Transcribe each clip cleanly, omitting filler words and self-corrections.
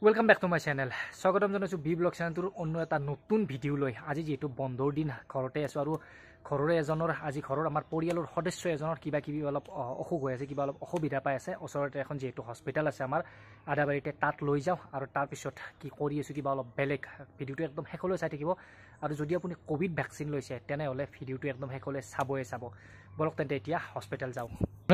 Welcome back to my channel. স্বাগতম জনাইছো B blog চেনেলটোৰ অন্য এটা নতুন ভিডিও লৈ। আজি যেটো বন্ধৰ দিন ঘৰতে আছো আৰু ঘৰৰে এজনৰ আজি ঘৰৰ আমাৰ পৰিয়ালৰ সদস্য এজনৰ কিবা অলপ অসুখ হৈ আছে, কিবা অলপ অসুবিধা পাই আছে। ওচৰতে এখন যেটো হস্পিটাল আছে আমাৰ আদাবাৰীতে, তাত লৈ যাও আৰু তাৰ পিছত কি কৰি আছো কিবা অলপ বেলেগ। ভিডিওটো একদম শেষলৈ চাই থাকিব আৰু যদি আপুনি কোভিড ভ্যাকচিন লৈছে তেনেহলে ভিডিওটো একদম শেষলৈ চাব। বলক তেন্তে এতিয়া হস্পিটাল যাও।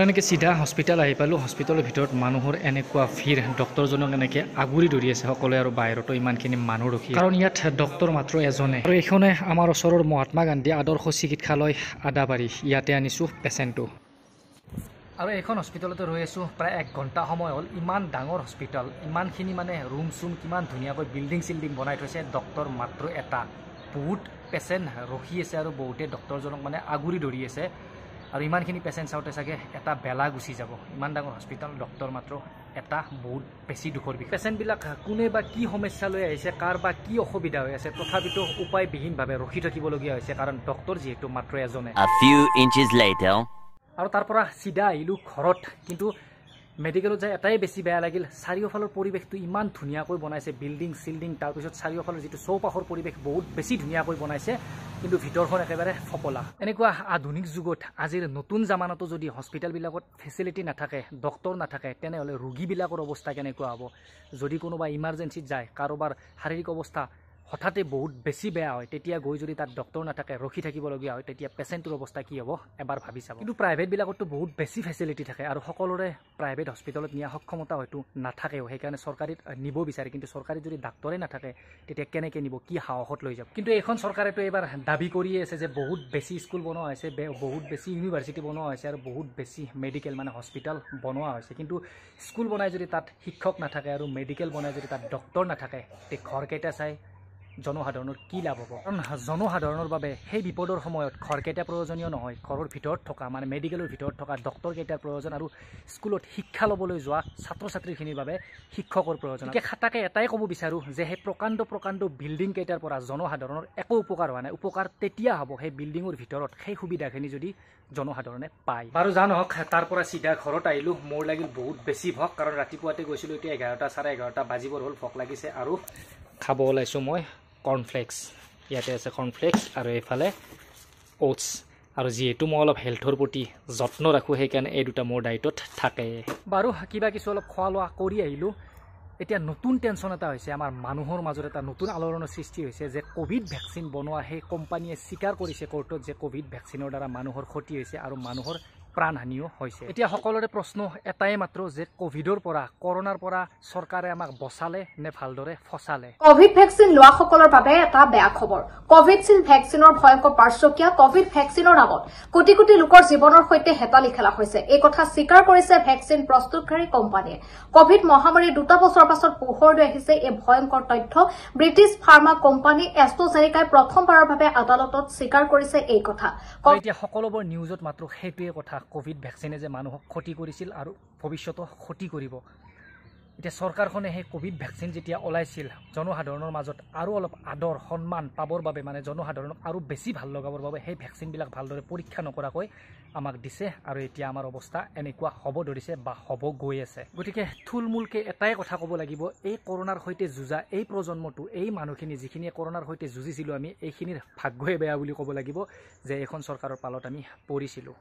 এনেকৈ চিধা হস্পিটাল আহি পালোঁ। হস্পিটালৰ ভিতৰত মানুহৰ এনেকুৱা ভিৰ, ডক্টৰজনক এনেকৈ আগুৰি ধৰি আছে সকলোৱে আৰু বাহিৰতো ইমানখিনি মানুহ ৰখি, কাৰণ ইয়াত ডক্টৰ মাত্ৰ এজনে। আৰু এইখনে আমাৰ ওচৰৰ মহাত্মা গান্ধী আদৰ্শ চিকিৎসালয় আদাবাৰী, ইয়াতে আনিছোঁ পেচেণ্টটো। আৰু এইখন হস্পিটালতে ৰৈ আছোঁ প্ৰায় 1 ঘণ্টা সময় হ'ল। ইমান ডাঙৰ হস্পিটাল, ইমানখিনি মানে ৰুম চুম, কিমান ধুনীয়াকৈ বিল্ডিং বনাই থৈছে। ডক্টৰ মাত্ৰ এটা, বহুত পেচেণ্ট ৰখি আছে আৰু বহুতে ডক্টৰজনক মানে আগুৰি ধৰি আছে। আৰু ইমানখিনি পেচেণ্ট চাওঁতে চাগে এটা বেলা গুচি যাব। ইমান ডাঙৰ হস্পিটাল, ডক্টৰ মাত্ৰ এটা, বহুত বেছি দুখৰ বিষয়। পেচেণ্টবিলাক কোনে বা কি সমস্যা লৈ আহিছে, কাৰ বা কি অসুবিধা হৈ আছে, তথাপিতো উপায়বিহীনভাৱে ৰখি থাকিবলগীয়া হৈছে, কাৰণ ডক্টৰ যিহেতু মাত্ৰ এজনে। আৰু তাৰ পৰা চিধা আহিলোঁ ঘৰত। কিন্তু মেডিকেলত যাই এটাই বেছি বেয়া লাগিল, চাৰিওফালৰ পৰিৱেশটো ইমান ধুনীয়াকৈ বনাইছে, বিল্ডিং চিল্ডিং, তাৰপিছত চাৰিওফালৰ যিটো চৌপাশৰ পৰিৱেশ বহুত বেছি ধুনীয়াকৈ বনাইছে, কিন্তু ভিতৰখন একেবাৰে ফপলা। এনেকুৱা আধুনিক যুগত, আজিৰ নতুন জামানাতো যদি হস্পিটেলবিলাকত ফেচিলিটি নাথাকে, ডক্টৰ নাথাকে, তেনেহ'লে ৰোগীবিলাকৰ অৱস্থা কেনেকুৱা হ'ব। যদি কোনোবা ইমাৰ্জেঞ্চিত যায়, কাৰোবাৰ শাৰীৰিক অৱস্থা হঠাতে বহুত বেছি বেয়া হয়, তেতিয়া গৈ যদি তাত ডক্টৰ নাথাকে, ৰখি থাকিবলগীয়া হয়, তেতিয়া পেচেণ্টৰ অৱস্থা কি হ'ব এবাৰ ভাবি চাব। কিন্তু প্ৰাইভেটবিলাকতো বহুত বেছি ফেচিলিটি থাকে আৰু সকলোৰে প্ৰাইভেট হস্পিটেলত নিয়া সক্ষমতা হয়তো নাথাকেও, সেইকাৰণে চৰকাৰীত নিব বিচাৰে। কিন্তু চৰকাৰীত যদি ডাক্তৰে নাথাকে, তেতিয়া কেনেকৈ নিব, কি সাহসত লৈ যাব। কিন্তু এইখন চৰকাৰেতো এইবাৰ দাবী কৰিয়ে আছে যে বহুত বেছি স্কুল বনোৱা হৈছে, বহুত বেছি ইউনিভাৰ্চিটি বনোৱা হৈছে আৰু বহুত বেছি মেডিকেল মানে হস্পিটেল বনোৱা হৈছে। কিন্তু স্কুল বনাই যদি তাত শিক্ষক নাথাকে আৰু মেডিকেল বনাই যদি তাত ডক্টৰ নাথাকে, তে ঘৰকেইটা চাই জনসাধাৰণৰ কি লাভ হ'ব। কাৰণ জনসাধাৰণৰ বাবে সেই বিপদৰ সময়ত ঘৰকেইটা প্ৰয়োজনীয় নহয়, ঘৰৰ ভিতৰত থকা মানে মেডিকেলৰ ভিতৰত থকা ডক্টৰকেইটাৰ প্ৰয়োজন, আৰু স্কুলত শিক্ষা ল'বলৈ যোৱা ছাত্ৰ ছাত্ৰীখিনিৰ বাবে শিক্ষকৰ প্ৰয়োজন। খাটাকে এটাই ক'ব বিচাৰোঁ যে সেই প্ৰকাণ্ড বিল্ডিং কেইটাৰ পৰা জনসাধাৰণৰ একো উপকাৰ হোৱা নাই। উপকাৰ তেতিয়া হ'ব সেই বিল্ডিঙৰ ভিতৰত সেই সুবিধাখিনি যদি জনসাধাৰণে পায়। বাৰু যা নহওক, তাৰ পৰা চিধা ঘৰত আহিলোঁ। মোৰ লাগিল বহুত বেছি ভোক, কাৰণ ৰাতিপুৱাতে গৈছিলোঁ, এতিয়া 11টা চাৰে 11টা বাজিবৰ হ'ল। ভোক লাগিছে আৰু খাব ওলাইছোঁ মই কৰ্ণফ্লেক্স। ইয়াতে আছে কৰ্ণফ্লেক্স আৰু এইফালে অ'টছ। আৰু যিহেতু মই অলপ হেল্থৰ প্ৰতি যত্ন ৰাখোঁ, সেইকাৰণে এই দুটা মোৰ ডায়েটত থাকে। বাৰু কিবা কিছু অলপ খোৱা লোৱা কৰি আহিলোঁ। এতিয়া নতুন টেনশ্যন এটা হৈছে আমাৰ মানুহৰ মাজত, এটা নতুন আলোড়নৰ সৃষ্টি হৈছে যে কোভিড ভ্যাকচিন বনোৱা সেই কোম্পানীয়ে স্বীকাৰ কৰিছে কোৰ্টত যে কোভিড ভ্যাকচিনৰ দ্বাৰা মানুহৰ ক্ষতি হৈছে আৰু মানুহৰ প্ৰাণহানিও হৈছে। এতিয়া সকলোৰে প্ৰশ্ন এটাই মাত্ৰ যে কোভিডৰ পৰা, কৰোনাৰ পৰা চৰকাৰে আমাক বচালে নে ভালদৰে ফচালে। কোভিড ভ্যাকচিন লোৱাসকলৰ বাবে এটা বেয়া খবৰ। কোভিডশিল্ড ভ্যাকচিনৰ ভয়ংকৰ পাৰ্শ্বক্ৰিয়া, কোভিড ভ্যাকচিনৰ নামত কোটি কোটি লোকৰ জীৱনৰ সৈতে হেতালি খেলা হৈছে, এই কথা স্বীকাৰ কৰিছে ভ্যাকচিন প্ৰস্তুতকাৰী কোম্পানীয়ে। কোভিড মহামাৰীৰ 2 বছৰ পাছত পোহৰলৈ আহিছে এই ভয়ংকৰ তথ্য। ব্ৰিটিছ ফাৰ্মা কোম্পানী এষ্ট্ৰাজেনেকাই প্ৰথমবাৰৰ বাবে আদালতত স্বীকাৰ কৰিছে এই কথা। এতিয়া সকলোবোৰ নিউজত মাত্ৰ সেইটোৱে কথা, কোভিড ভ্যাকচিনে যে মানুহক ক্ষতি কৰিছিল আৰু ভৱিষ্যতো ক্ষতি কৰিব। এতিয়া চৰকাৰখনে সেই কোভিড ভ্যাকচিন যেতিয়া ওলাইছিল, জনসাধাৰণৰ মাজত আৰু অলপ আদৰ সন্মান পাবৰ বাবে, মানে জনসাধাৰণক আৰু বেছি ভাল লগাবৰ বাবে সেই ভ্যাকচিনবিলাক ভালদৰে পৰীক্ষা নকৰাকৈ আমাক দিছে, আৰু এতিয়া আমাৰ অৱস্থা এনেকুৱা হ'ব ধৰিছে বা হ'ব গৈ আছে। গতিকে থুলমূলকৈ এটাই কথা ক'ব লাগিব, এই কৰোনাৰ সৈতে যুঁজা এই প্ৰজন্মটো, এই মানুহখিনি যিখিনিয়ে কৰোনাৰ সৈতে যুঁজিছিলোঁ, আমি এইখিনিৰ ভাগ্যই বেয়া বুলি ক'ব লাগিব যে এইখন চৰকাৰৰ পালত আমি পৰিছিলোঁ।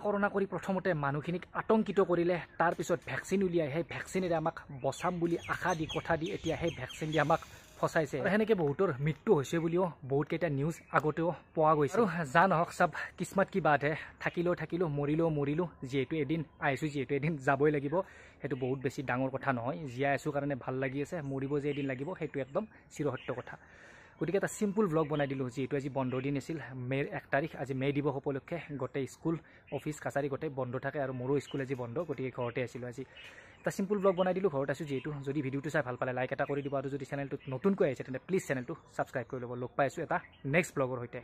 কৰোনা কৰি প্ৰথমতে মানুহখিনিক আতংকিত কৰিলে, তাৰপিছত ভ্যাকচিন উলিয়াই সেই ভ্যাকচিনেৰে আমাক বচাম বুলি আশা দি কথা দি এতিয়া সেই ভ্যাকচিন দি আমাক ফচাইছে। সেনেকৈ বহুতৰ মৃত্যু হৈছে বুলিও বহুতকেইটা নিউজ আগতেও পোৱা গৈছে। আৰু যা নহওক, চব কিসমত কি বাত হে, থাকিলেও মৰিলোঁ, যিহেতু এদিন আহিছোঁ, যিহেতু এদিন যাবই লাগিব, সেইটো বহুত বেছি ডাঙৰ কথা নহয়। জীয়াই আছোঁ কাৰণে ভাল লাগি আছে, মৰিব যে এদিন লাগিব সেইটো একদম চিৰসত্য কথা। গতিকে এটা চিম্পুল ব্লগ বনাই দিলোঁ, যিহেতু আজি বন্ধৰ দিন আছিল, মে'ৰ 1 তাৰিখ, আজি মে' দিৱস উপলক্ষে গোটেই স্কুল অফিচ কাছাৰী গোটেই বন্ধ থাকে, আৰু মোৰো স্কুল আজি বন্ধ, গতিকে ঘৰতে আছিলোঁ আজি। এটা চিম্পুল ব্লগ বনাই দিলোঁ, ঘৰত আছোঁ যিহেতু। যদি ভিডিঅ'টো চাই ভাল পালে লাইক এটা কৰি দিব, আৰু যদি চেনেলটোত নতুনকৈ আহিছে তেন্তে প্লিজ চেনেলটো ছাবস্ক্ৰাইব কৰি ল'ব। লগ পাই আছোঁ এটা নেক্সট ব্লগৰ সৈতে।